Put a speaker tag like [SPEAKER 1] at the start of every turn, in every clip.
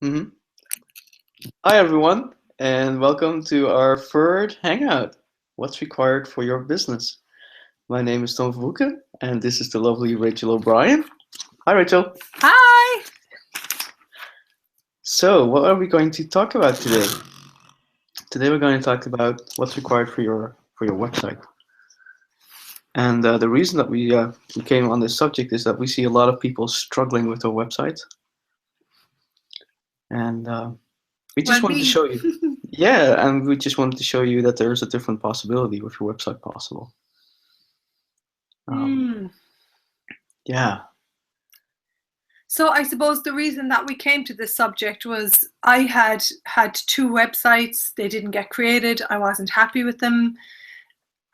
[SPEAKER 1] hmm Hi, everyone, and welcome to our third hangout. What's required for your business? My name is Tom Verbroekken, and this is the lovely Rachel O'Brien. Hi, Rachel.
[SPEAKER 2] Hi!
[SPEAKER 1] So, what are we going to talk about today? Today, we're going to talk about what's required for your website. And the reason that we came on this subject is that we see a lot of people struggling with their website, and we just
[SPEAKER 2] Well,
[SPEAKER 1] wanted to
[SPEAKER 2] me.
[SPEAKER 1] show you. Yeah, and we just wanted to show you that there is a different possibility with your website possible. Um,
[SPEAKER 2] Hmm.
[SPEAKER 1] yeah.
[SPEAKER 2] So I suppose the reason that we came to this subject was I had two websites. They didn't get created. I wasn't happy with them.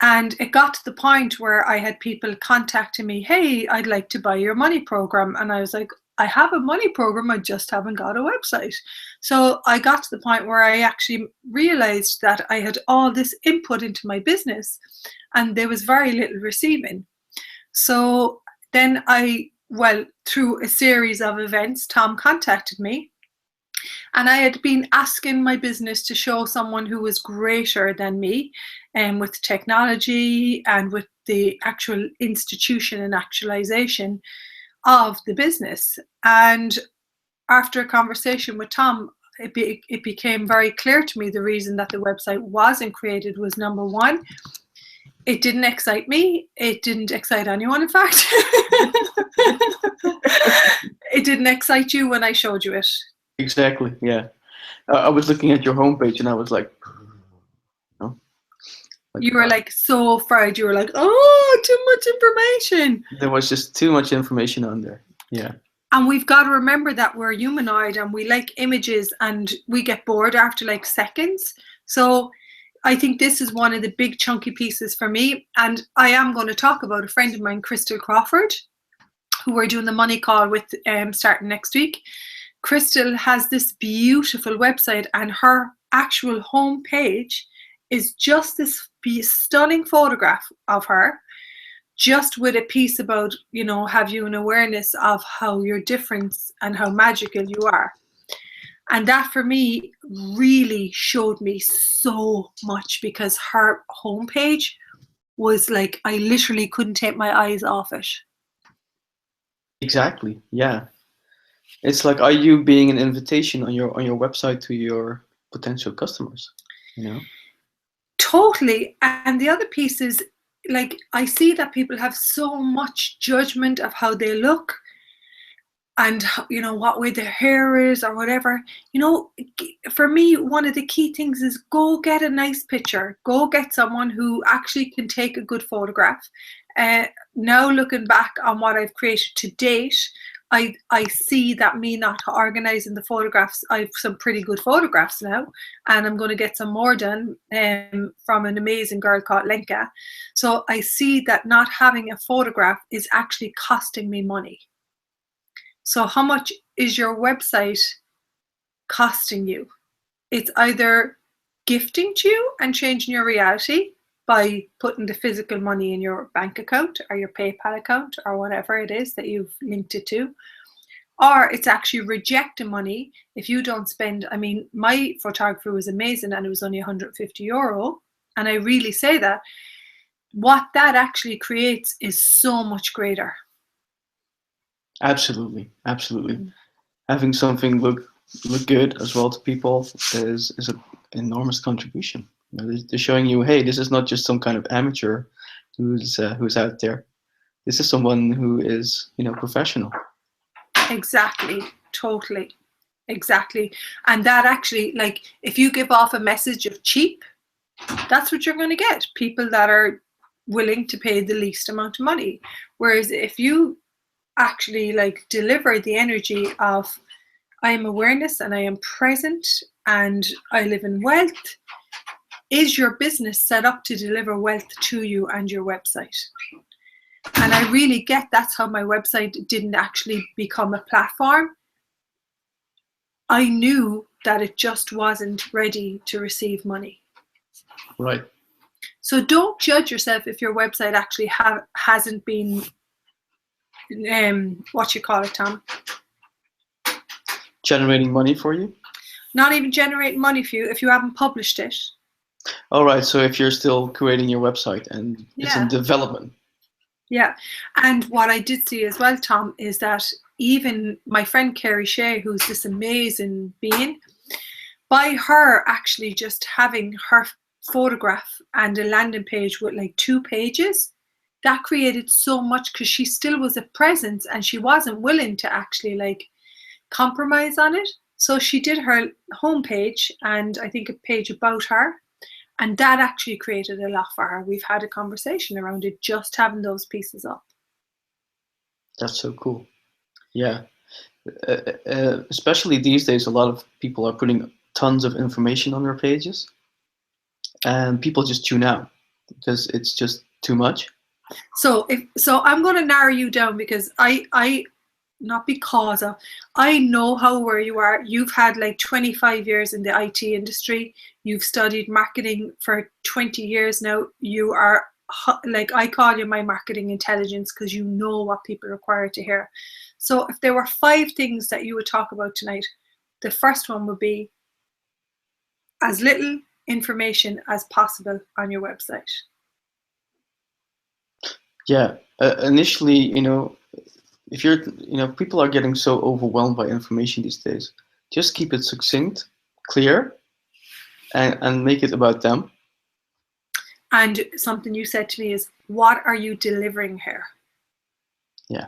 [SPEAKER 2] And it got to the point where I had people contacting me, hey, I'd like to buy your money program. And I was like, I have a money program, I just haven't got a website. So I got to the point where I actually realized that I had all this input into my business and there was very little receiving. So then through a series of events, Tom contacted me, and I had been asking my business to show someone who was greater than me and with technology and with the actual institution and actualization of the business. And after a conversation with Tom, it became very clear to me the reason that the website wasn't created was number one, it didn't excite me. It didn't excite anyone, in fact. It didn't excite you when I showed you it.
[SPEAKER 1] Exactly. Yeah. I was looking at your homepage and I was like, oh, like
[SPEAKER 2] You were like so afraid. You were like, oh, too much information.
[SPEAKER 1] there was just too much information on there. Yeah.
[SPEAKER 2] And we've got to remember that we're humanoid and we like images and we get bored after like seconds. So I think this is one of the big chunky pieces for me. And I am going to talk about a friend of mine, Crystal Crawford, who we're doing the money call with starting next week. Crystal has this beautiful website, and her actual home page is just this stunning photograph of her, just with a piece about, have you an awareness of how you're different and how magical you are. And that for me really showed me so much because her homepage was like, I literally couldn't take my eyes off it.
[SPEAKER 1] Exactly. Yeah. It's like, are you being an invitation on your website to your potential customers? You know?
[SPEAKER 2] Totally. And the other piece is like, I see that people have so much judgment of how they look and, what way their hair is or whatever. For me, one of the key things is go get a nice picture, go get someone who actually can take a good photograph. Uh, Now, looking back on what I've created to date, I see that me not organizing the photographs, I've some pretty good photographs now, and I'm going to get some more done from an amazing girl called Lenka. So I see that not having a photograph is actually costing me money. So how much is your website costing you? It's either gifting to you and changing your reality by putting the physical money in your bank account or your PayPal account or whatever it is that you've linked it to, or it's actually rejecting money if you don't spend. I mean, my photography was amazing and it was only €150, and I really say that what that actually creates is so much greater.
[SPEAKER 1] Absolutely. Absolutely. Having something look good as well to people is an enormous contribution. They're showing you, hey, this is not just some kind of amateur who's out there. This is someone who is, professional.
[SPEAKER 2] Exactly, totally, exactly. And that actually, like, if you give off a message of cheap, that's what you're going to get, people that are willing to pay the least amount of money. Whereas if you actually like deliver the energy of, I am awareness and I am present and I live in wealth, is your business set up to deliver wealth to you and your website? And I really get that's how my website didn't actually become a platform. I knew that it just wasn't ready to receive money.
[SPEAKER 1] Right.
[SPEAKER 2] So don't judge yourself if your website actually hasn't been, what you call it, Tom?
[SPEAKER 1] Generating money for you?
[SPEAKER 2] Not even generating money for you if you haven't published it.
[SPEAKER 1] All right, so if you're still creating your website and it's in development.
[SPEAKER 2] Yeah, and what I did see as well, Tom, is that even my friend Carrie Shea, who's this amazing being, by her actually just having her photograph and a landing page with like 2 pages, that created so much, because she still was a presence and she wasn't willing to actually like compromise on it. So she did her homepage and I think a page about her, and that actually created a lot for her. We've had a conversation around it, just having those pieces up.
[SPEAKER 1] That's so cool. Yeah. Especially these days, a lot of people are putting tons of information on their pages, and people just tune out because it's just too much.
[SPEAKER 2] So I'm going to narrow you down, because I know where you are. You've had like 25 years in the IT industry. You've studied marketing for 20 years now. You are like, I call you my marketing intelligence, because you know what people require to hear. So if there were 5 things that you would talk about tonight, the first one would be as little information as possible on your website.
[SPEAKER 1] Yeah, initially, if you're, people are getting so overwhelmed by information these days. Just keep it succinct, clear, and make it about them.
[SPEAKER 2] And something you said to me is, what are you delivering here?
[SPEAKER 1] Yeah.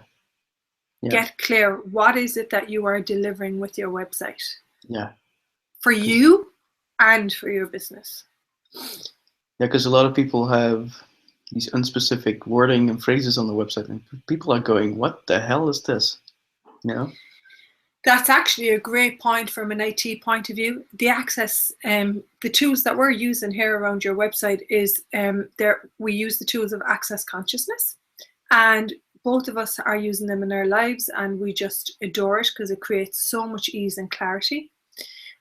[SPEAKER 2] Get clear. What is it that you are delivering with your website?
[SPEAKER 1] Yeah.
[SPEAKER 2] For you and for your business.
[SPEAKER 1] Yeah, because a lot of people have these unspecific wording and phrases on the website, and people are going, what the hell is this?
[SPEAKER 2] That's actually a great point from an IT point of view. The access, the tools that we're using here around your website is, we use the tools of Access Consciousness, and both of us are using them in our lives, and we just adore it because it creates so much ease and clarity.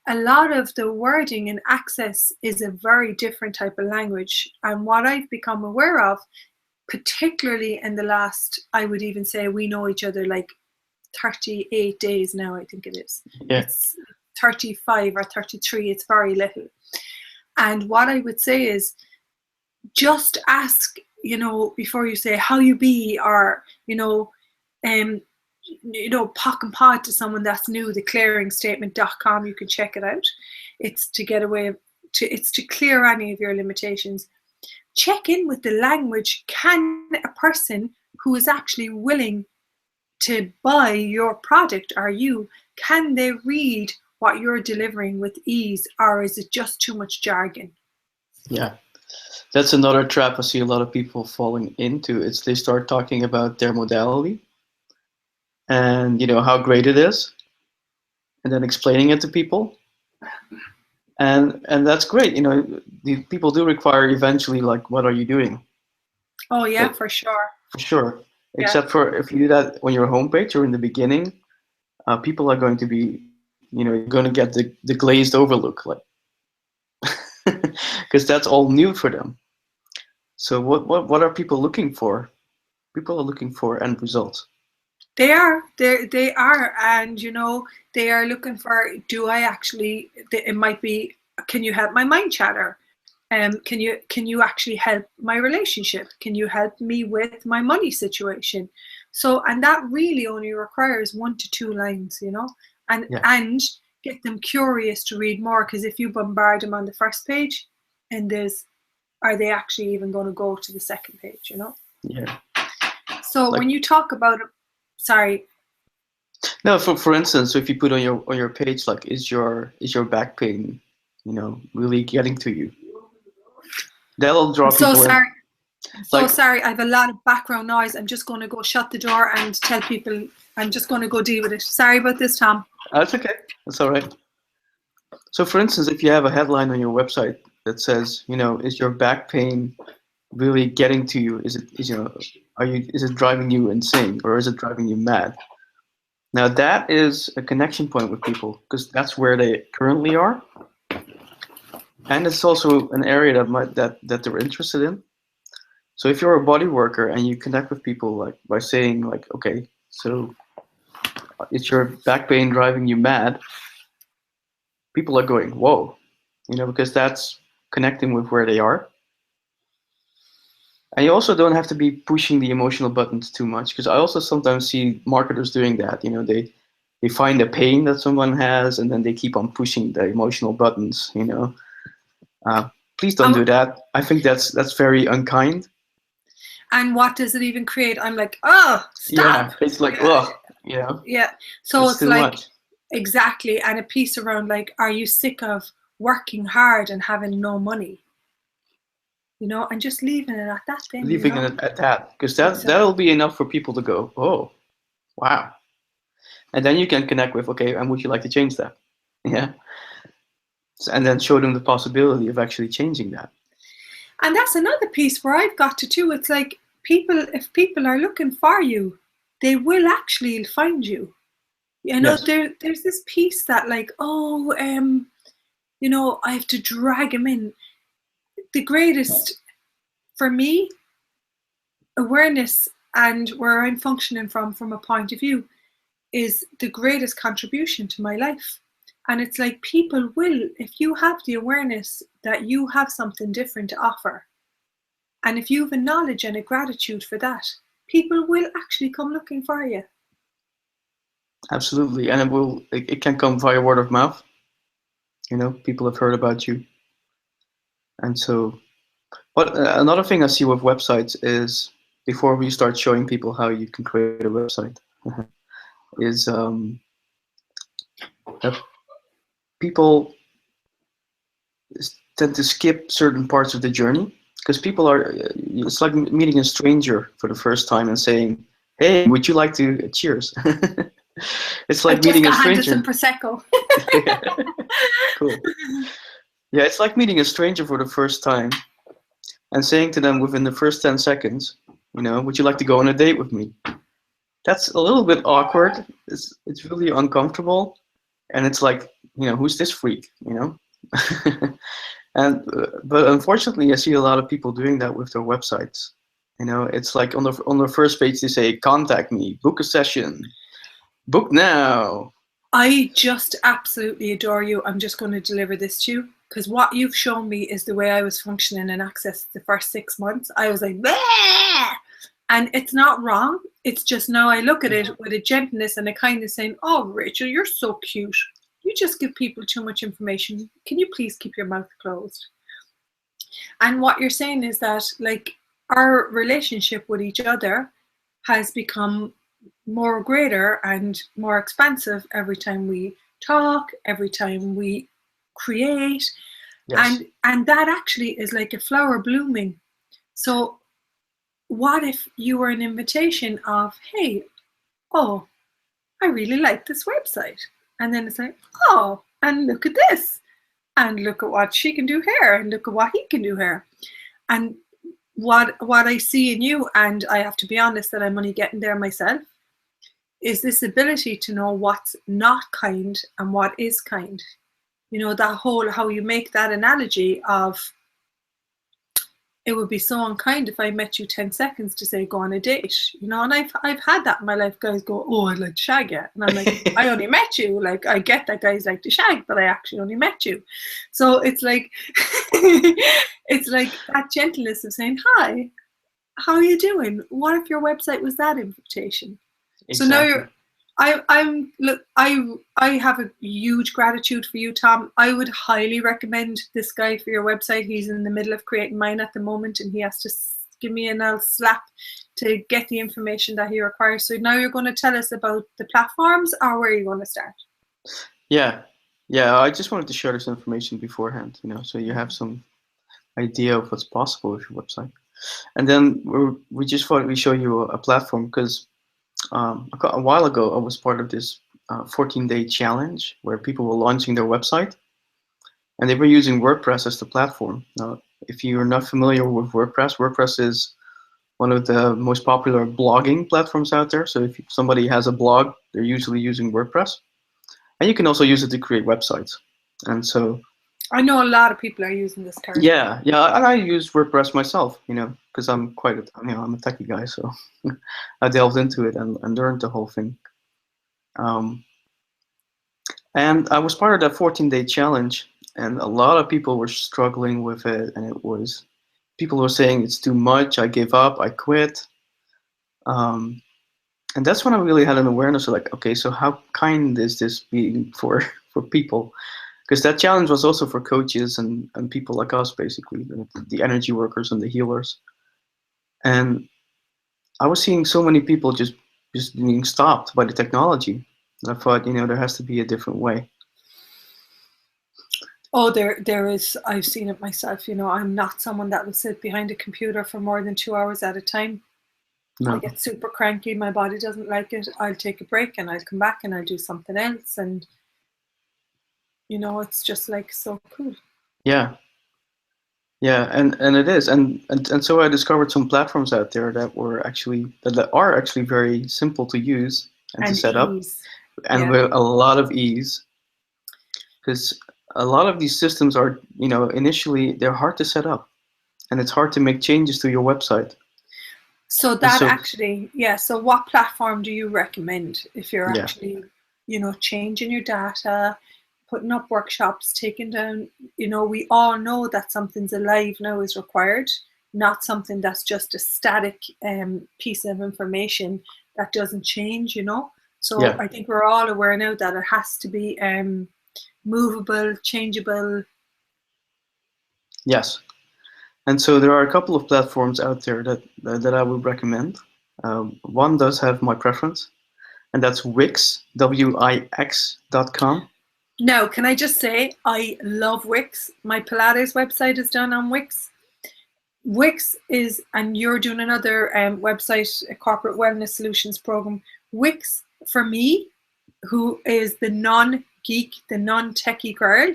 [SPEAKER 2] A lot of the wording in Access is a very different type of language, and what I've become aware of, particularly in the last, I would even say we know each other like 38 days now, I think it is.
[SPEAKER 1] Yeah.
[SPEAKER 2] It's 35 or 33, it's very little. And what I would say is, just ask, before you say how you be, or, pock and pod to someone that's new, theclearingstatement.com, you can check it out. It's to get away, it's to clear any of your limitations. Check in with the language. Can a person who is actually willing to buy your product, can they read what you're delivering with ease, or is it just too much jargon?
[SPEAKER 1] Yeah, that's another trap I see a lot of people falling into. It's they start talking about their modality and how great it is, and then explaining it to people, and that's great. The people do require eventually, like, what are you doing?
[SPEAKER 2] Oh yeah, for sure.
[SPEAKER 1] For sure. Except for if you do that on your homepage or in the beginning, people are going to be, going to get the glazed over look, like, because that's all new for them. So what are people looking for? People are looking for end results.
[SPEAKER 2] They are, and they are looking for, it might be, can you help my mind chatter? Can you actually help my relationship? Can you help me with my money situation? So, and that really only requires 1 to 2 lines, and get them curious to read more, because if you bombard them on the first page, and are they actually even going to go to the second page,
[SPEAKER 1] Yeah.
[SPEAKER 2] So when you talk about it, sorry.
[SPEAKER 1] No, for instance, if you put on your page, like, is your back pain, really getting to you? That'll draw people in.
[SPEAKER 2] Sorry. So sorry, I have a lot of background noise. I'm just going to go shut the door and tell people I'm just going to go deal with it. Sorry about this, Tom.
[SPEAKER 1] That's okay. That's all right. So, for instance, if you have a headline on your website that says, is your back pain really getting to you? Is it driving you insane, or is it driving you mad? Now, that is a connection point with people, because that's where they currently are. And it's also an area that they're interested in. So if you're a body worker and you connect with people, like, by saying, like, okay, so is your back pain driving you mad? People are going, whoa, because that's connecting with where they are. And you also don't have to be pushing the emotional buttons too much, because I also sometimes see marketers doing that. They find the pain that someone has, and then they keep on pushing the emotional buttons. Please don't do that. I think that's very unkind.
[SPEAKER 2] And what does it even create? I'm like, oh, stop.
[SPEAKER 1] Yeah, it's like, ugh,
[SPEAKER 2] Yeah. So it's
[SPEAKER 1] too
[SPEAKER 2] like,
[SPEAKER 1] much.
[SPEAKER 2] exactly. And a piece around like, are you sick of working hard and having no money? And just leaving it at that then.
[SPEAKER 1] Leaving it at that, because that'll be enough for people to go, oh, wow. And then you can connect with, okay, and would you like to change that? Yeah. And then show them the possibility of actually changing that.
[SPEAKER 2] And that's another piece where I've got to too. It's like if people are looking for you, they will actually find you.
[SPEAKER 1] Yes.
[SPEAKER 2] There's this piece that like, I have to drag them in. The greatest, for me, awareness and where I'm functioning from a point of view is the greatest contribution to my life. And it's like people will, if you have the awareness that you have something different to offer, and if you have a knowledge and a gratitude for that, people will actually come looking for you.
[SPEAKER 1] Absolutely. And it can come via word of mouth. People have heard about you. And so, but another thing I see with websites is, before we start showing people how you can create a website, is that people tend to skip certain parts of the journey, because people it's like meeting a stranger for the first time and saying, hey, would you like to cheers? It's like meeting a stranger.
[SPEAKER 2] Some Prosecco.
[SPEAKER 1] Cool. Yeah, it's like meeting a stranger for the first time and saying to them within the first 10 seconds, would you like to go on a date with me? That's a little bit awkward. It's really uncomfortable. And it's like, who's this freak, But unfortunately, I see a lot of people doing that with their websites. It's like on the first page they say, contact me, book a session, book now.
[SPEAKER 2] I just absolutely adore you. I'm just going to deliver this to you, because what you've shown me is the way I was functioning in Access the first 6 months. I was like, bah! And it's not wrong. It's just now I look at it with a gentleness and a kindness, saying, oh, Rachel, you're so cute. You just give people too much information. Can you please keep your mouth closed? And what you're saying is that, like, our relationship with each other has become more greater and more expansive every time we talk, every time we create. Yes. And that actually is like a flower blooming. So what if you were an invitation of, hey, oh, I really like this website. And then it's like, oh, and look at this. And look at what she can do here. And look at what he can do here. And what I see in you, and I have to be honest that I'm only getting there myself, is this ability to know what's not kind and what is kind. That whole, how you make that analogy of, it would be so unkind if I met you 10 seconds to say, go on a date, and I've had that in my life. Guys go, oh, I'd like to shag you. And I'm like, I only met you. Like, I get that guys like to shag, but I actually only met you. So it's like, it's like that gentleness of saying, hi, how are you doing? What if your website was that invitation? Exactly. So now I have a huge gratitude for you, Tom. I would highly recommend this guy for your website. He's in the middle of creating mine at the moment, and he has to give me an old slap to get the information that he requires. So now you're going to tell us about the platforms, or where are you going to start?
[SPEAKER 1] Yeah. I just wanted to share this information beforehand, so you have some idea of what's possible with your website. And then we just thought we'd show you a platform, because a while ago I was part of this 14-day challenge where people were launching their website, and they were using WordPress as the platform. Now, if you're not familiar with WordPress is one of the most popular blogging platforms out there. So if somebody has a blog, they're usually using WordPress, and you can also use it to create websites. And so
[SPEAKER 2] I know a lot of people are using this currently.
[SPEAKER 1] Yeah, and I use WordPress myself, because I'm I'm a techie guy, so I delved into it and learned the whole thing. Um, and I was part of that 14-day challenge, and a lot of people were struggling with it, and people were saying it's too much, I give up, I quit. And that's when I really had an awareness of like, okay, so how kind is this being for people? Because that challenge was also for coaches and people like us, basically, the energy workers and the healers. And I was seeing so many people just being stopped by the technology. And I thought, there has to be a different way.
[SPEAKER 2] Oh, there is. I've seen it myself. I'm not someone that will sit behind a computer for more than 2 hours at a time.
[SPEAKER 1] No.
[SPEAKER 2] I get super cranky. My body doesn't like it. I'll take a break and I'll come back and I'll do something else. And, it's just like so cool.
[SPEAKER 1] Yeah. Yeah, and it is. And so I discovered some platforms out there that are actually very simple to use and to set up, and with a lot of ease. Because a lot of these systems are, initially they're hard to set up, and it's hard to make changes to your website.
[SPEAKER 2] So so what platform do you recommend if you're actually, changing your data, putting up workshops, taking down, we all know that something's alive now is required, not something that's just a static piece of information that doesn't change, So I think we're all aware now that it has to be movable, changeable.
[SPEAKER 1] Yes. And so there are a couple of platforms out there that I would recommend. One does have my preference, and that's Wix, Wix.com.
[SPEAKER 2] Now, can I just say, I love Wix. My Pilates website is done on Wix. Wix is, and you're doing another website, a corporate wellness solutions program. Wix, for me, who is the non-geek, the non-techie girl,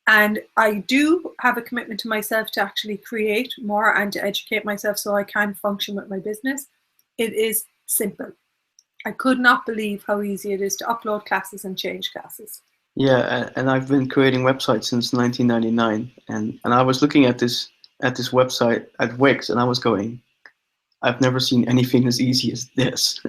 [SPEAKER 2] and I do have a commitment to myself to actually create more and to educate myself so I can function with my business. It is simple. I could not believe how easy it is to upload classes and change classes.
[SPEAKER 1] Yeah, and I've been creating websites since 1999, and I was looking at this website at Wix, and I was going, I've never seen anything as easy as this.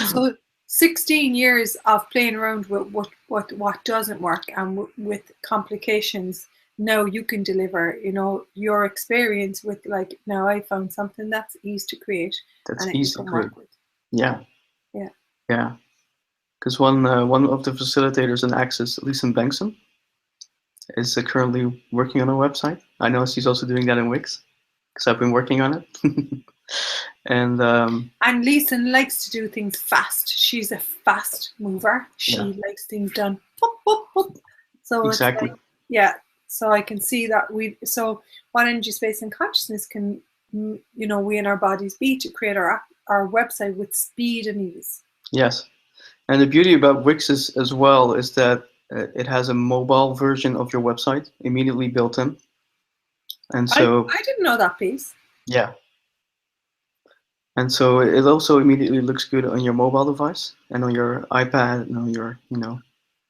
[SPEAKER 2] So 16 years of playing around with what doesn't work and with complications. Now you can deliver, your experience with like, now I found something that's easy to create.
[SPEAKER 1] That's
[SPEAKER 2] and
[SPEAKER 1] easy to create.
[SPEAKER 2] Work with.
[SPEAKER 1] Yeah.
[SPEAKER 2] Yeah.
[SPEAKER 1] Yeah. Because one of the facilitators in Access, Lisa Bengtson, is currently working on a website. I know she's also doing that in Wix, because I've been working on it. And
[SPEAKER 2] Lisa likes to do things fast. She's a fast mover. She likes things done. So
[SPEAKER 1] exactly.
[SPEAKER 2] It's like, so I can see that so what energy, space, and consciousness can, we in our bodies be to create our website with speed and ease.
[SPEAKER 1] Yes. And the beauty about Wix as well is that it has a mobile version of your website immediately built in. And so
[SPEAKER 2] I didn't know that piece.
[SPEAKER 1] Yeah. And so it also immediately looks good on your mobile device and on your iPad and on your,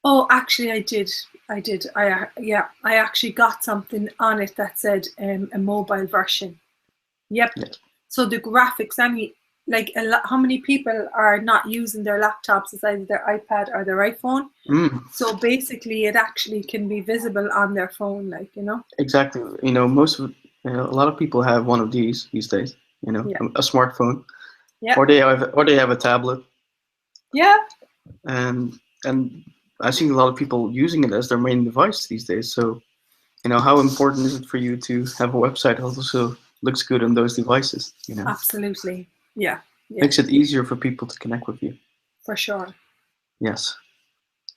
[SPEAKER 2] Oh, actually, I did. I actually got something on it that said a mobile version. Yep.
[SPEAKER 1] Yes.
[SPEAKER 2] So the graphics, how many people are not using their laptops as either their iPad or their iPhone? So basically, it actually can be visible on their phone,
[SPEAKER 1] Exactly. Most of a lot of people have one of these days. A smartphone.
[SPEAKER 2] Yeah.
[SPEAKER 1] Or they have a tablet.
[SPEAKER 2] Yeah.
[SPEAKER 1] And I see a lot of people using it as their main device these days. So, how important is it for you to have a website that also looks good on those devices?
[SPEAKER 2] Absolutely. Yeah.
[SPEAKER 1] Makes it easier for people to connect with you.
[SPEAKER 2] For sure.
[SPEAKER 1] Yes.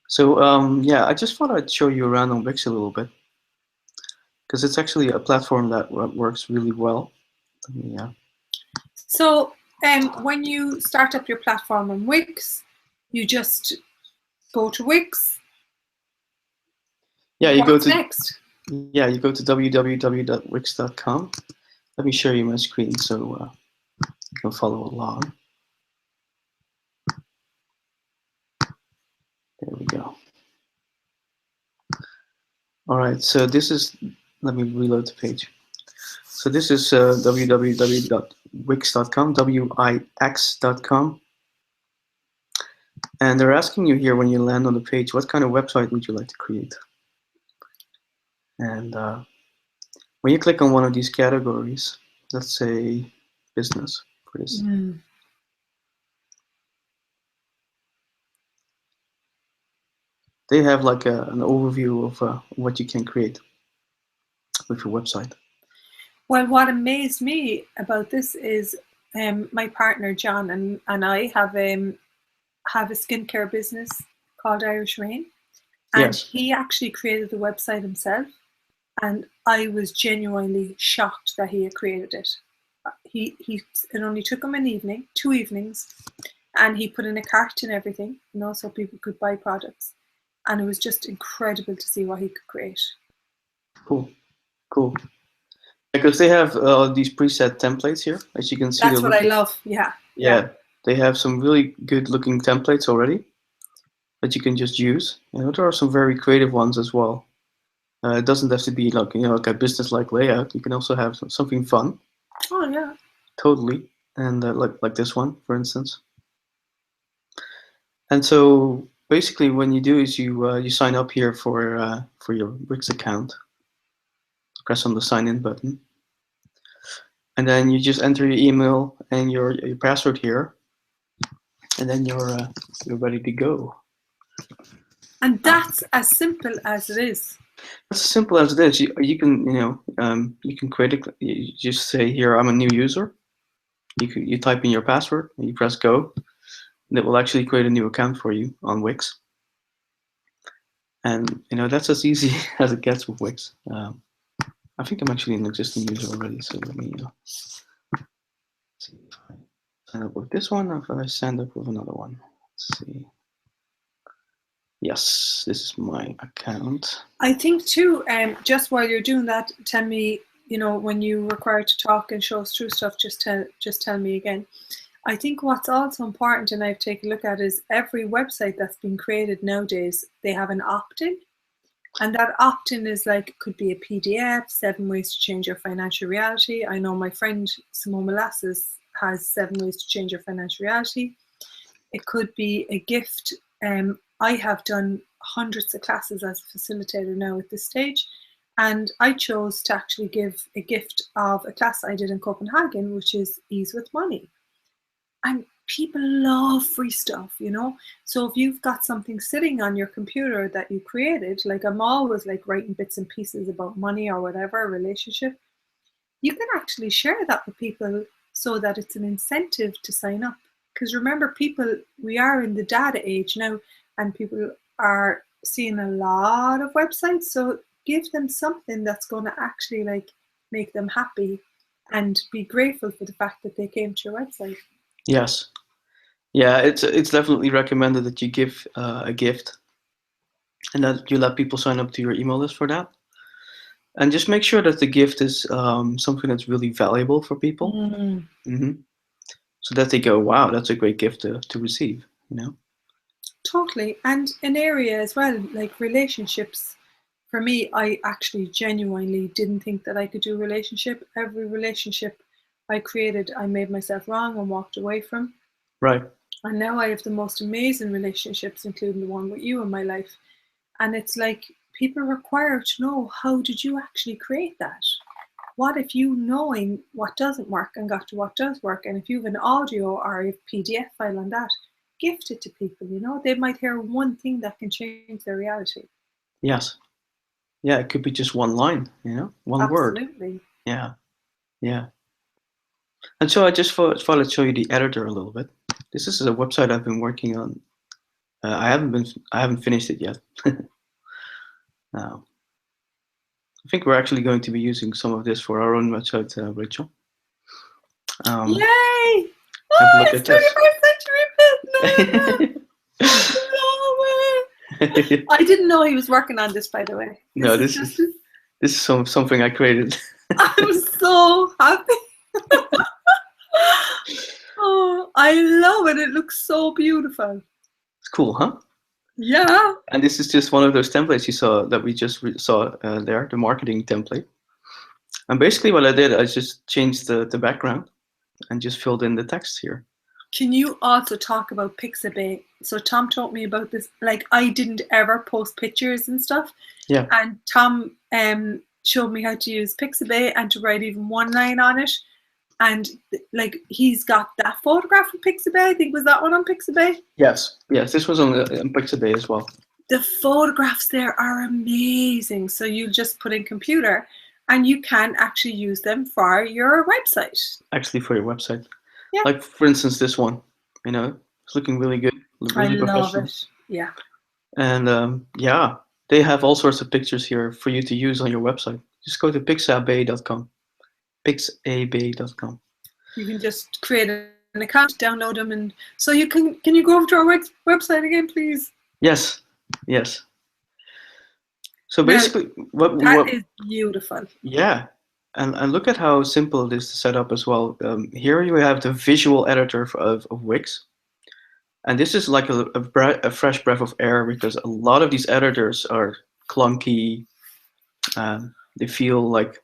[SPEAKER 1] So I just thought I'd show you around on Wix a little bit, because it's actually a platform that works really well. Yeah.
[SPEAKER 2] So when you start up your platform on Wix, you just go to Wix.
[SPEAKER 1] Yeah, you
[SPEAKER 2] What's next?
[SPEAKER 1] Yeah, you go to www.wix.com. Let me show you my screen so you can follow along. There we go. All right, so this is, let me reload the page. So this is www.wix.com, Wix.com. And they're asking you here when you land on the page, what kind of website would you like to create? And when you click on one of these categories, let's say business for this, they have like an overview of what you can create with your website.
[SPEAKER 2] Well, what amazed me about this is my partner John and I have a skincare business called Irish Rain, and
[SPEAKER 1] Yes.
[SPEAKER 2] he actually created the website himself, and I was genuinely shocked that he had created it. It only took him two evenings, and he put in a cart and everything, so people could buy products, and it was just incredible to see what he could create.
[SPEAKER 1] Cool. Because they have these preset templates here, as you can see.
[SPEAKER 2] That's what I love. Yeah.
[SPEAKER 1] They have some really good looking templates already that you can just use. There are some very creative ones as well. It doesn't have to be like a business-like layout. You can also have something fun.
[SPEAKER 2] Oh yeah.
[SPEAKER 1] Totally, and like this one, for instance. And so basically, what you do is you sign up here for your Wix account. Press on the sign in button, and then you just enter your email and your password here, and then you're ready to go.
[SPEAKER 2] And that's as simple as it is.
[SPEAKER 1] As simple as it is. You can create it. You just say here, I'm a new user. You type in your password and you press go, and it will actually create a new account for you on Wix. And that's as easy as it gets with Wix. I think I'm actually an existing user already, so let me see if I sign up with this one or if I sign up with another one. Let's see. Yes, this is my account.
[SPEAKER 2] I think too, just while you're doing that, tell me, when you require to talk and show us through stuff, just tell me again. I think what's also important, and I've taken a look at, is every website that's been created nowadays, they have an opt-in. And that opt-in is could be a PDF, 7 ways to change your financial reality. I know my friend Simone Molasses has 7 ways to change your financial reality. It could be a gift. I have done hundreds of classes as a facilitator now at this stage, and I chose to actually give a gift of a class I did in Copenhagen, which is Ease with Money. And people love free stuff, So if you've got something sitting on your computer that you created, I'm always writing bits and pieces about money or whatever, relationship, you can actually share that with people so that it's an incentive to sign up. Because remember, we are in the data age now, and people are seeing a lot of websites. So give them something that's going to actually make them happy and be grateful for the fact that they came to your website.
[SPEAKER 1] Yes. Yeah, it's definitely recommended that you give a gift and that you let people sign up to your email list for that. And just make sure that the gift is something that's really valuable for people. Mm-hmm. So that they go, wow, that's a great gift to receive,
[SPEAKER 2] Totally. And an area as well, like relationships. For me, I actually genuinely didn't think that I could do a relationship. Every relationship I created, I made myself wrong and walked away from.
[SPEAKER 1] Right.
[SPEAKER 2] And now I have the most amazing relationships, including the one with you in my life. And it's people require to know, how did you actually create that? What if you knowing what doesn't work and got to what does work? And if you have an audio or a PDF file on that, gift it to people, They might hear one thing that can change their reality.
[SPEAKER 1] Yes. Yeah, it could be just one line, one word.
[SPEAKER 2] Absolutely.
[SPEAKER 1] Yeah. And so I just thought I'd show you the editor a little bit. This is a website I've been working on. I haven't finished it yet. I think we're actually going to be using some of this for our own website, Rachel.
[SPEAKER 2] Yay!
[SPEAKER 1] Have a look at this.
[SPEAKER 2] 21st century business! I didn't know he was working on this, by the way.
[SPEAKER 1] This is something I created.
[SPEAKER 2] I'm so happy. Oh, I love it. It looks so beautiful.
[SPEAKER 1] It's cool, huh?
[SPEAKER 2] Yeah.
[SPEAKER 1] And this is just one of those templates you saw that we just saw there, the marketing template. And basically what I did, I just changed the background and just filled in the text here.
[SPEAKER 2] Can you also talk about Pixabay? So Tom taught me about this. Like, I didn't ever post pictures and stuff.
[SPEAKER 1] Yeah.
[SPEAKER 2] And Tom showed me how to use Pixabay and to write even one line on it. And like, he's got that photograph of Pixabay. I think, was that one on Pixabay?
[SPEAKER 1] Yes. This was on Pixabay as well.
[SPEAKER 2] The photographs there are amazing. So you just put in computer and you can actually use them for your website.
[SPEAKER 1] Actually, for your website.
[SPEAKER 2] Yeah.
[SPEAKER 1] Like, for instance, this one, it's looking really good. Really
[SPEAKER 2] I love it. Yeah.
[SPEAKER 1] And yeah, they have all sorts of pictures here for you to use on your website. Just go to pixabay.com. Pixabay.com.
[SPEAKER 2] You can just create an account, download them, and so you can you go over to our website again, please?
[SPEAKER 1] Yes. So basically,
[SPEAKER 2] that is beautiful.
[SPEAKER 1] Yeah, and look at how simple it is to set up as well. Here you have the visual editor of Wix, and this is like a fresh breath of air, because a lot of these editors are clunky. They feel like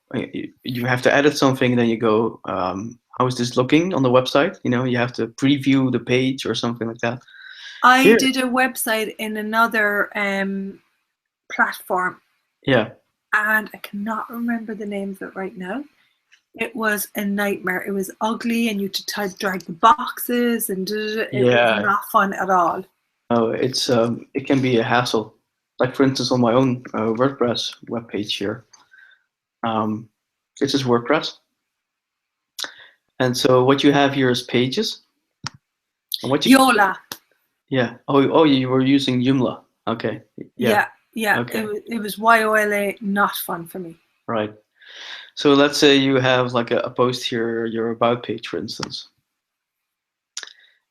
[SPEAKER 1] you have to edit something, and then you go, how is this looking on the website? You have to preview the page or something like that.
[SPEAKER 2] I did a website in another platform.
[SPEAKER 1] Yeah.
[SPEAKER 2] And I cannot remember the name of it right now. It was a nightmare. It was ugly, and you had to drag the boxes, and it was not fun at all.
[SPEAKER 1] No, it can be a hassle. Like, for instance, on my own WordPress webpage here, this is WordPress, and so what you have here is pages. And what
[SPEAKER 2] Yola.
[SPEAKER 1] Yeah. Oh, you were using Joomla. Okay.
[SPEAKER 2] Yeah.
[SPEAKER 1] Okay.
[SPEAKER 2] It was YOLA, not fun for me.
[SPEAKER 1] Right. So let's say you have like a post here, your about page, for instance.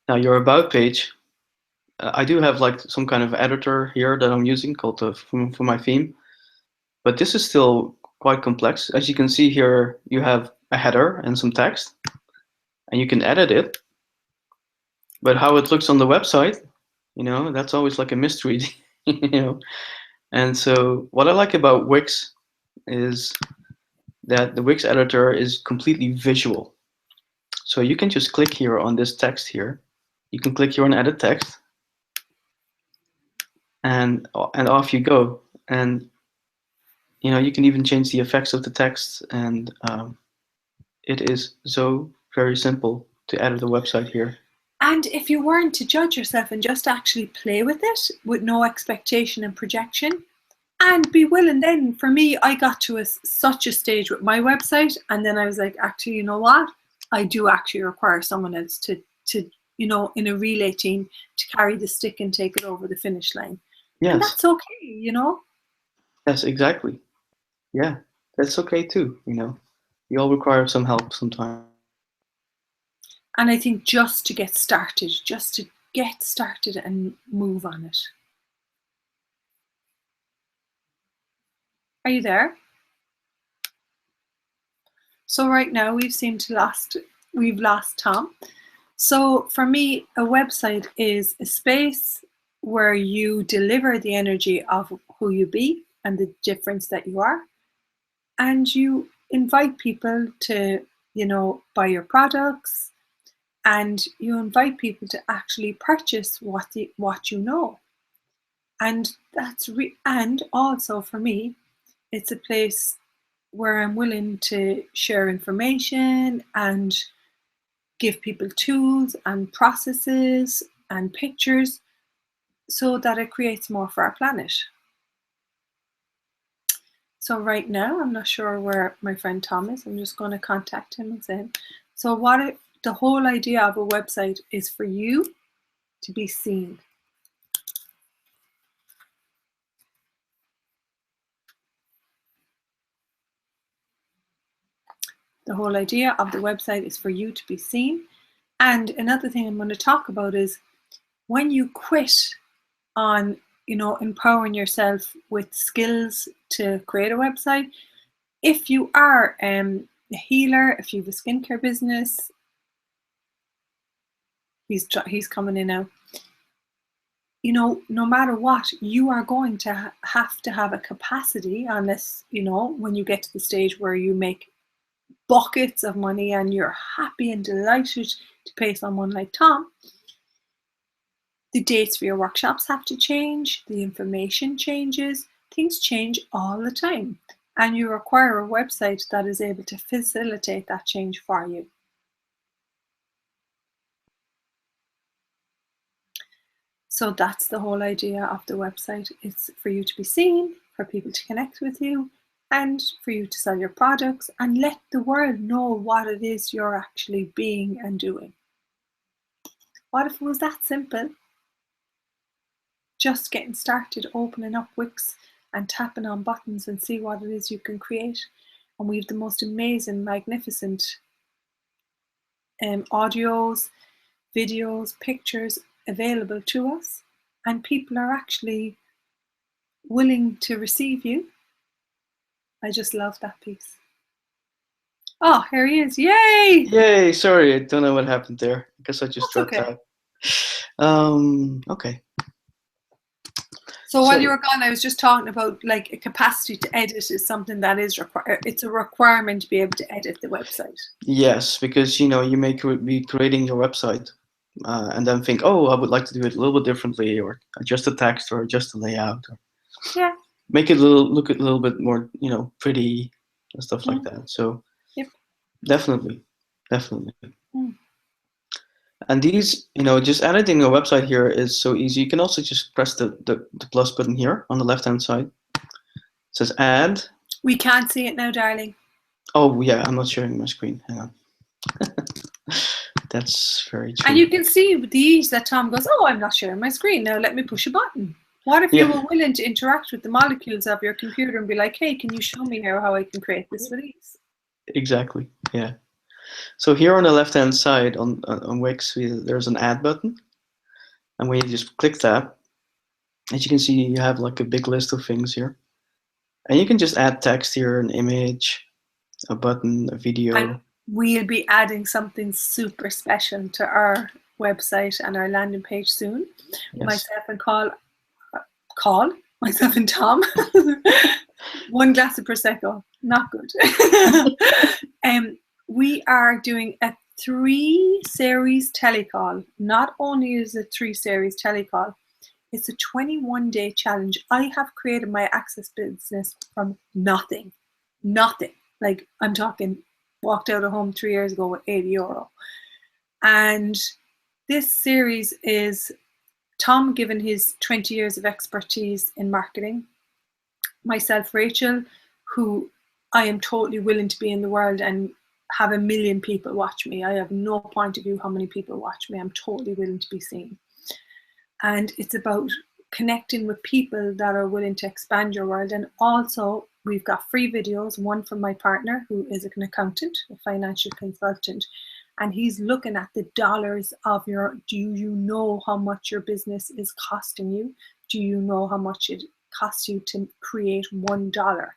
[SPEAKER 1] Now, your about page, I do have like some kind of editor here that I'm using called for my theme, but this is still quite complex. As you can see here, you have a header and some text, and you can edit it. But how it looks on the website, that's always like a mystery. And so what I like about Wix is that the Wix editor is completely visual. So you can just click here on this text here. You can click here on edit text, and off you go. And you can even change the effects of the text, and it is so very simple to edit the website here.
[SPEAKER 2] And if you weren't to judge yourself and just actually play with it with no expectation and projection, and be willing, then for me, I got to such a stage with my website, and then I was like, actually, you know what? I do actually require someone else to in a relay team to carry the stick and take it over the finish line. Yes. And that's okay,
[SPEAKER 1] Yes, exactly. Yeah, that's okay too, We all require some help sometimes.
[SPEAKER 2] And I think just to get started and move on it. Are you there? So right now we've lost Tom. So for me, a website is a space where you deliver the energy of who you be and the difference that you are. And you invite people to, buy your products, and you invite people to actually purchase what you know. And and also for me, it's a place where I'm willing to share information and give people tools and processes and pictures so that it creates more for our planet. So right now, I'm not sure where my friend Tom is. I'm just going to contact him and say, so the whole idea of a website is for you to be seen. The whole idea of the website is for you to be seen. And another thing I'm going to talk about is when you quit on, empowering yourself with skills to create a website, if you are a healer, if you have a skincare business, he's coming in now. No matter what, you are going to have a capacity, unless, when you get to the stage where you make buckets of money and you're happy and delighted to pay someone like Tom, the dates for your workshops have to change, the information changes, things change all the time, and you require a website that is able to facilitate that change for you. So that's the whole idea of the website. It's for you to be seen, for people to connect with you, and for you to sell your products and let the world know what it is you're actually being and doing. What if it was that simple? Just getting started, opening up Wix and tapping on buttons and see what it is you can create. And we have the most amazing, magnificent audios, videos, pictures available to us, and people are actually willing to receive you. I just love that piece. Oh, here he is. Yay!
[SPEAKER 1] Yay! Sorry, I don't know what happened there. I guess I just
[SPEAKER 2] That's
[SPEAKER 1] dropped
[SPEAKER 2] okay.
[SPEAKER 1] out. Okay.
[SPEAKER 2] So while you were gone, I was just talking about like a capacity to edit is something that is required. It's a requirement to be able to edit the website.
[SPEAKER 1] Yes, because you may be creating your website and then think, oh, I would like to do it a little bit differently, or adjust the text, or adjust the layout, or
[SPEAKER 2] yeah,
[SPEAKER 1] make it look a little bit more, pretty and stuff like that. So
[SPEAKER 2] yep,
[SPEAKER 1] definitely. And these, just editing a website here is so easy. You can also just press the plus button here on the left-hand side. It says add.
[SPEAKER 2] We can't see it now, darling.
[SPEAKER 1] Oh, yeah, I'm not sharing my screen. Hang on. That's very true.
[SPEAKER 2] And you can see with the ease that Tom goes, oh, I'm not sharing my screen. Now let me push a button. What if you were willing to interact with the molecules of your computer and be like, hey, can you show me how I can create this with ease?
[SPEAKER 1] Exactly, yeah. So here on the left-hand side on Wix, there's an add button. And when you just click that, as you can see, you have like a big list of things here. And you can just add text here, an image, a button, a video.
[SPEAKER 2] And we'll be adding something super special to our website and our landing page soon. Yes. Myself and Tom. One glass of Prosecco, not good. We are doing a 3-series telecall. Not only is it 3-series telecall, it's a 21-day challenge. I have created my Access business from nothing. Like I'm talking, walked out of home 3 years ago with €80. And this series is Tom given his 20 years of expertise in marketing, myself, Rachael, who I am totally willing to be in the world and have 1 million people watch me. I have no point of view how many people watch me. I'm totally willing to be seen. And it's about connecting with people that are willing to expand your world. And also we've got free videos, one from my partner who is an accountant, a financial consultant, and he's looking at the dollars of do you know how much your business is costing you? Do you know how much it costs you to create $1?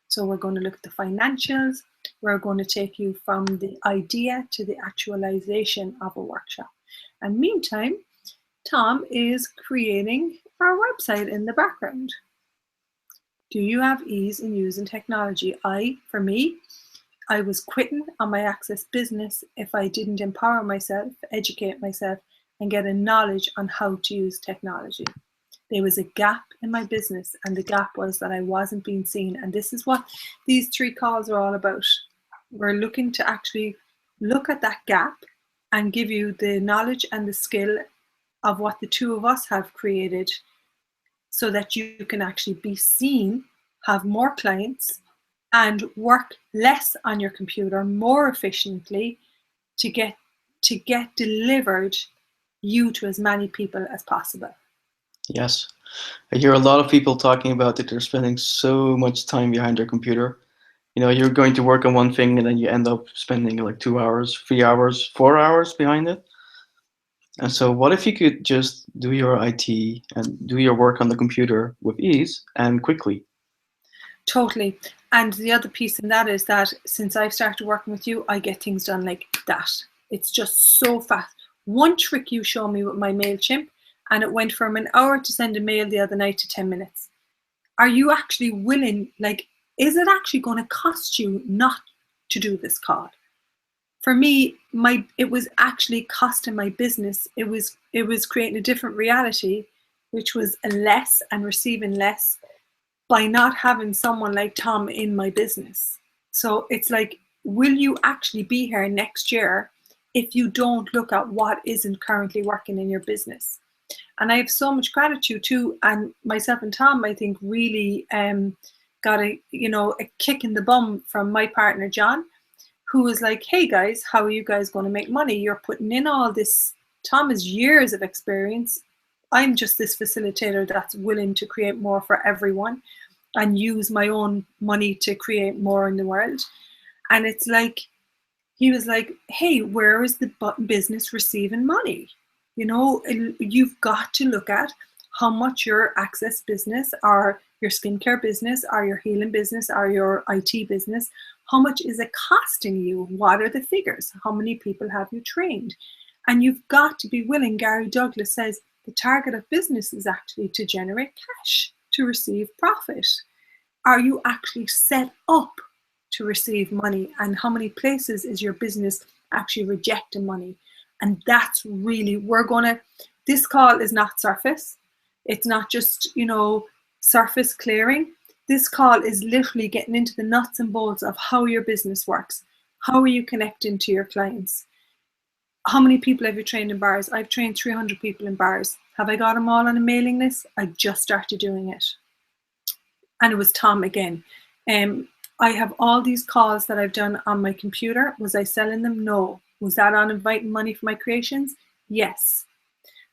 [SPEAKER 2] So we're going to look at the financials. We're going to take you from the idea to the actualization of a workshop. And meantime, Tom is creating our website in the background. Do you have ease in using technology? For me, I was quitting on my Access business if I didn't empower myself, educate myself, and get a knowledge on how to use technology. There was a gap in my business, and the gap was that I wasn't being seen. And this is what these 3 calls are all about. We're looking to actually look at that gap and give you the knowledge and the skill of what the 2 of us have created so that you can actually be seen, have more clients, and work less on your computer more efficiently to get delivered you to as many people as possible.
[SPEAKER 1] Yes, I hear a lot of people talking about that they're spending so much time behind their computer. You're going to work on one thing and then you end up spending like 2 hours, 3 hours, 4 hours behind it. And so what if you could just do your IT and do your work on the computer with ease and quickly?
[SPEAKER 2] Totally. And the other piece in that is that since I've started working with you, I get things done like that. It's just so fast. One trick you showed me with my MailChimp, and it went from an hour to send a mail the other night to 10 minutes. Are you actually willing, is it actually going to cost you not to do this call? for me, it was actually costing my business. It was creating a different reality, which was a less and receiving less by not having someone like Tom in my business. So it's like, will you actually be here next year if you don't look at what isn't currently working in your business? And I have so much gratitude too, and myself and Tom, I think, really got a kick in the bum from my partner John, who was like, hey guys, how are you guys going to make money? You're putting in all this. Tom has years of experience. I'm just this facilitator that's willing to create more for everyone and use my own money to create more in the world. And it's like, he was like, hey, where is the business receiving money? You've got to look at how much your access business or your skincare business or your healing business or your IT business, how much is it costing you? What are the figures? How many people have you trained? And you've got to be willing. Gary Douglas says the target of business is actually to generate cash, to receive profit. Are you actually set up to receive money? And how many places is your business actually rejecting money? And that's really, this call is not surface. It's not just, surface clearing. This call is literally getting into the nuts and bolts of how your business works. How are you connecting to your clients? How many people have you trained in bars? I've trained 300 people in bars. Have I got them all on a mailing list? I just started doing it. And it was Tom again. I have all these calls that I've done on my computer. Was I selling them? No. Was that on inviting money for my creations? Yes.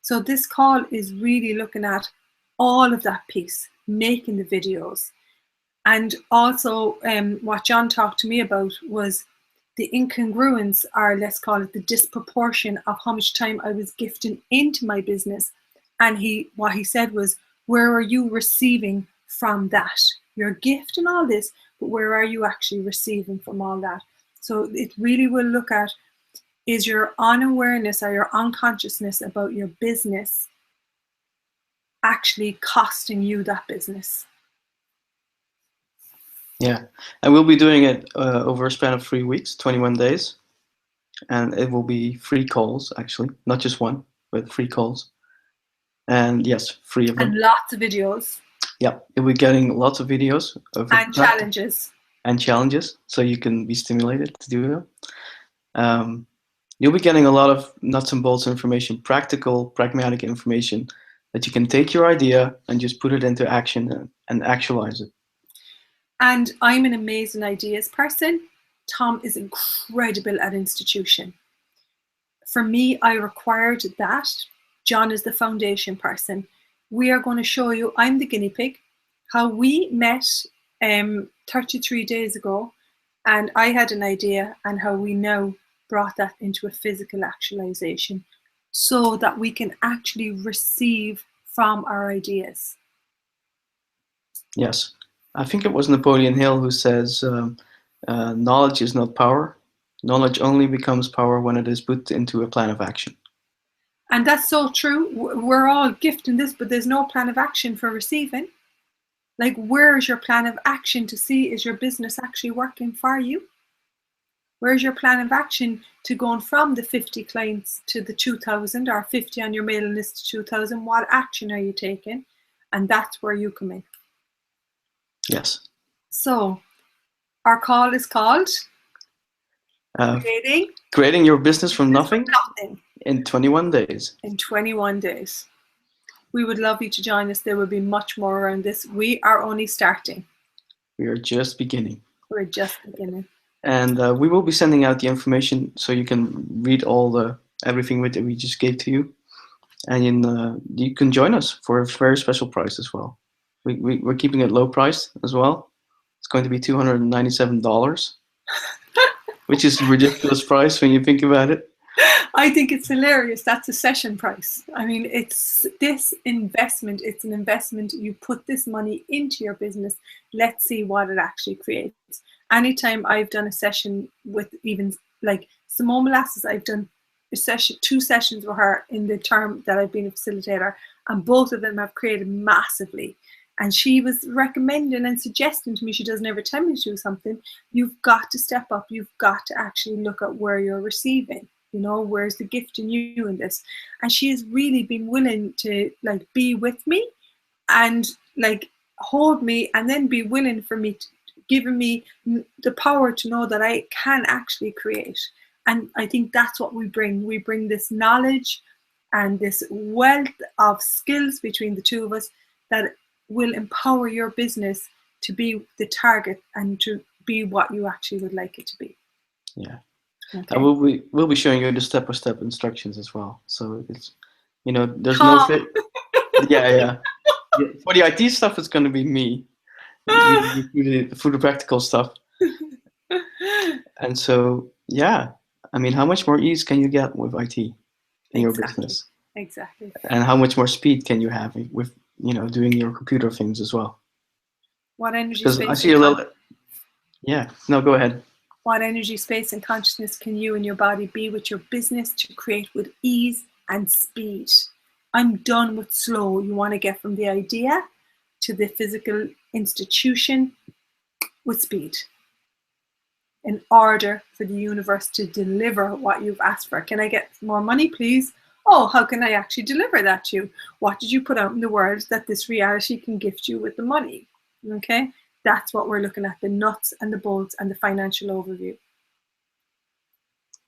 [SPEAKER 2] So this call is really looking at all of that piece, making the videos. And also what John talked to me about was the incongruence, or let's call it the disproportion of how much time I was gifting into my business. And what he said was, where are you receiving from that? You're gifting all this, but where are you actually receiving from all that? So it really will look at, is your unawareness or your unconsciousness about your business actually costing you that business?
[SPEAKER 1] Yeah, and we'll be doing it over a span of 3 weeks, 21 days. And it will be 3 calls, actually, not just one, but 3 calls. And yes, 3 of them.
[SPEAKER 2] And lots of videos.
[SPEAKER 1] Yeah, you'll be getting lots of videos.
[SPEAKER 2] And challenges.
[SPEAKER 1] And challenges, so you can be stimulated to do them. You'll be getting a lot of nuts and bolts information, practical, pragmatic information that you can take your idea and just put it into action and actualize it.
[SPEAKER 2] And I'm an amazing ideas person. Tom is incredible at institution. For me, I required that. John is the foundation person. We are going to show you, I'm the guinea pig, how we met 33 days ago, and I had an idea, and how we now brought that into a physical actualization so that we can actually receive from our ideas.
[SPEAKER 1] Yes. I think it was Napoleon Hill who says, knowledge is not power. Knowledge only becomes power when it is put into a plan of action.
[SPEAKER 2] And that's so true. We're all gifting this, but there's no plan of action for receiving. Like, where's your plan of action to see, is your business actually working for you? Where's your plan of action to going from the 50 clients to the 2,000, or 50 on your mailing list to 2,000? What action are you taking? And that's where you come in.
[SPEAKER 1] Yes.
[SPEAKER 2] So our call is called
[SPEAKER 1] Creating your business from nothing in 21 days.
[SPEAKER 2] In 21 days. We would love you to join us. There will be much more around this. We are only starting.
[SPEAKER 1] We are just beginning.
[SPEAKER 2] We're just beginning.
[SPEAKER 1] And we will be sending out the information so you can read everything that we just gave to you. And you can join us for a very special price as well. We're keeping it low priced as well. It's going to be $297, which is a ridiculous price when you think about it.
[SPEAKER 2] I think it's hilarious. That's a session price. I mean, it's this investment. It's an investment. You put this money into your business. Let's see what it actually creates. Anytime I've done a session with even like Simone Molasses, I've done two sessions with her in the term that I've been a facilitator, and both of them have created massively. And she was recommending and suggesting to me, she doesn't ever tell me to do something, you've got to step up, you've got to actually look at where you're receiving, you know, where's the gift in you in this. And she has really been willing to like be with me and like hold me, and then be willing for me to giving me the power to know that I can actually create. And I think that's what we bring. We bring this knowledge and this wealth of skills between the two of us that will empower your business to be the target and to be what you actually would like it to be.
[SPEAKER 1] Yeah.
[SPEAKER 2] Okay.
[SPEAKER 1] We'll be showing you the step-by-step instructions as well. So it's, you know, there's no fit. Yeah. For the IT stuff, it's going to be me. For the practical stuff. And so, yeah, I mean, how much more ease can you get with IT in your business?
[SPEAKER 2] Exactly.
[SPEAKER 1] And how much more speed can you have with, you know, doing your computer things as well?
[SPEAKER 2] What energy
[SPEAKER 1] Because
[SPEAKER 2] space?
[SPEAKER 1] I see a little. Yeah. No, go ahead.
[SPEAKER 2] What energy, space, and consciousness can you and your body be with your business to create with ease and speed? I'm done with slow. You want to get from the idea to the physical institution with speed, in order for the universe to deliver what you've asked for. Can I get more money, please? Oh, how can I actually deliver that to you? What did you put out in the world that this reality can gift you with the money? Okay, that's what we're looking at, the nuts and the bolts and the financial overview.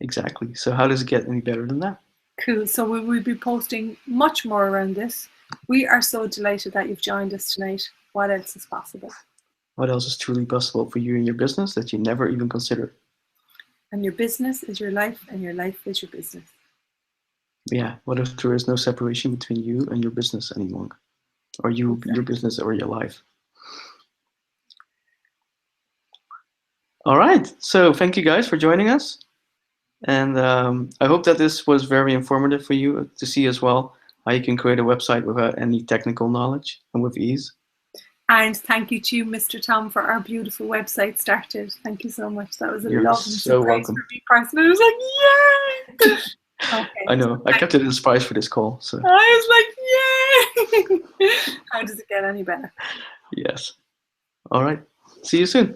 [SPEAKER 1] Exactly. So how does it get any better than that?
[SPEAKER 2] Cool. So we will be posting much more around this. We are so delighted that you've joined us tonight. What else is possible?
[SPEAKER 1] What else is truly possible for you and your business that you never even considered?
[SPEAKER 2] And your business is your life, and your life is your business.
[SPEAKER 1] Yeah. What if there is no separation between you and your business anymore? Or you, exactly. Your business or your life? All right. So thank you guys for joining us. And I hope that this was very informative for you to see as well how you can create a website without any technical knowledge and with ease.
[SPEAKER 2] And thank you to you, Mr. Tom, for our beautiful website started. Thank you so much. That was a
[SPEAKER 1] You're
[SPEAKER 2] lovely
[SPEAKER 1] so
[SPEAKER 2] surprise
[SPEAKER 1] welcome.
[SPEAKER 2] for me personally. I was like, yay! Okay.
[SPEAKER 1] I know. I kept it a surprise for this call. So
[SPEAKER 2] I was like, yay! How does it get any better?
[SPEAKER 1] Yes. All right. See you soon.